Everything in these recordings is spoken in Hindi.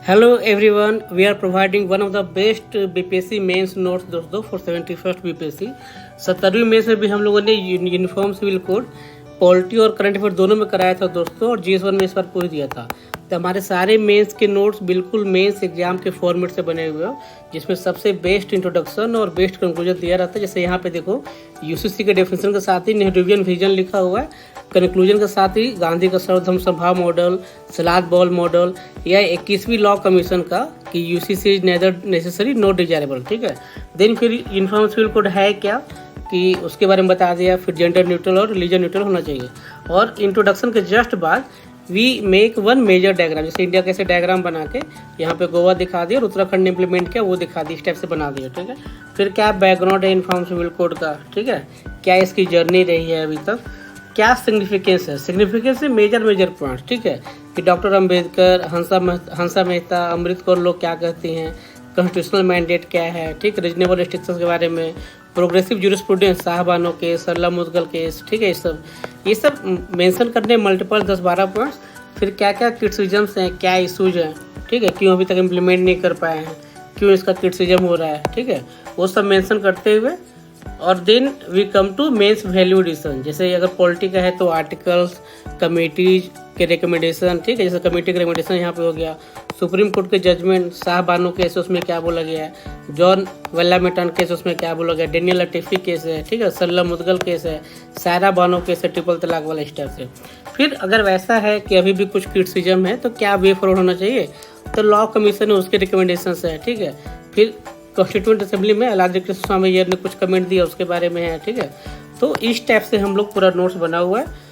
Hello everyone, we are providing one of the best BPSC mains notes दोस्तों फॉर 71st BPSC। 70वीं मेंस में भी हम लोगों ने यूनिफॉर्म सिविल कोड पॉलिटी और करंट अफेयर दोनों में कराया था दोस्तों, और GS1 में इस बार पूछ दिया था। तो हमारे सारे मेंस के नोट्स बिल्कुल मेंस एग्जाम के फॉर्मेट से बने हुए हो, जिसमें सबसे बेस्ट इंट्रोडक्शन और बेस्ट कंक्लूजन दिया रहता है। जैसे यहाँ पे देखो, यूसीसी के डेफिनेशन के साथ ही नेहरूवियन विजन लिखा हुआ है, कंक्लूजन के साथ ही गांधी का सर्वधर्म सभा मॉडल, सलाद बॉल मॉडल, या 21वीं लॉ कमीशन का कि UCC is nether necessary not desirable. ठीक है, देन फिर यूनिफॉर्म सिविल कोड है क्या कि उसके बारे में बता दिया। फिर जेंडर न्यूट्रल और रिलीजन न्यूट्रल होना चाहिए। और इंट्रोडक्शन के जस्ट बाद we make one major diagram, जैसे इंडिया कैसे डायग्राम बना के यहाँ पे गोवा दिखा दिया और उत्तराखंड ने इम्प्लीमेंट किया वो दिखा दी, इस टाइप से बना दिया। ठीक है, फिर क्या बैकग्राउंड है यूनिफॉर्म सिविल कोड का, ठीक है, क्या इसकी जर्नी रही है अभी तक, क्या सिग्निफिकेंस है, सिग्निफिकेंस है मेजर पॉइंट। ठीक है, कि डॉक्टर अम्बेडकर, हंसा मेहता, अमृत कौर लोग क्या कहती हैं, कॉन्स्टिट्यूशनल मैंडेट क्या है, ठीक, रीजनेबल रिस्ट्रिक्शंस के बारे में, प्रोग्रेसिव जूरिस्प्रूडेंस, साहबानो केस, सरला मुदगल केस। ठीक है, ये सब मेंशन करने मल्टीपल 10-12 पॉइंट्स। फिर क्या क्या क्रिटिसिजम्स हैं, क्या इशूज हैं, ठीक है, क्यों अभी तक इम्प्लीमेंट नहीं कर पाए हैं, क्यों इसका क्रिटिसिजम हो रहा है, ठीक है, वो सब मेंशन करते हुए। और then we come to mains value addition. जैसे अगर पॉलिटी का है तो आर्टिकल्स, कमेटीज के रिकमेंडेशन, ठीक है, जैसे कमेटी के रिकमेंडेशन यहाँ पे हो गया, सुप्रीम कोर्ट के जजमेंट, शाहबानो केस उसमें क्या बोला गया है, जॉन वेल्लामेटन केस उसमें क्या बोला गया, डेनियल लतीफ़ी केस है, ठीक है, सल्ला मुदगल केस है, सायरा बानो केस है, ट्रिपल तलाक वाला स्टेप से। फिर अगर वैसा है कि अभी भी कुछ क्रिटिसिज्म है तो क्या वे फॉरवर्ड होना चाहिए, तो लॉ कमीशन है उसके रिकमेंडेशन है। ठीक है, फिर कॉन्स्टिट्यूंट असेंबली में अलादी कृष्ण स्वामी अय्यर ने कुछ कमेंट दिया उसके बारे में है। ठीक है, तो इस टाइप से हम लोग पूरा नोट्स बना हुआ है।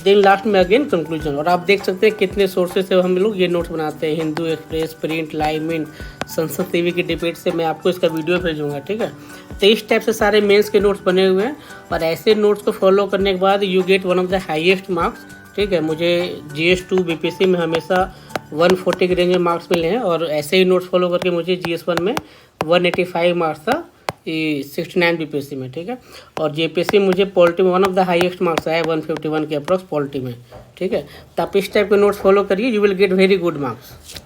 देन लास्ट में अगेन कंक्लूजन। और आप देख सकते हैं कितने सोर्सेज से हम लोग ये नोट्स बनाते हैं, Hindu express, print, live mint, Sansad TV की डिबेट से मैं आपको इसका वीडियो भेजूंगा। ठीक है, तो इस टाइप से सारे मेंस के नोट्स बने हुए हैं, और ऐसे नोट्स को फॉलो करने के बाद you get one of the highest marks. ठीक है, मुझे GS2 BPSC में हमेशा 140 के रेंज में मार्क्स मिले हैं, और ऐसे ही नोट्स फॉलो करके मुझे GS1 में 185 मार्क्स था 69 BPSC में। ठीक है, और JPSC मुझे पॉलिटी में one of the highest marks आया 151 के अप्रॉक्स पॉलिटी में। ठीक है, तो आप इस टाइप के नोट्स फॉलो करिए, you will get very good marks.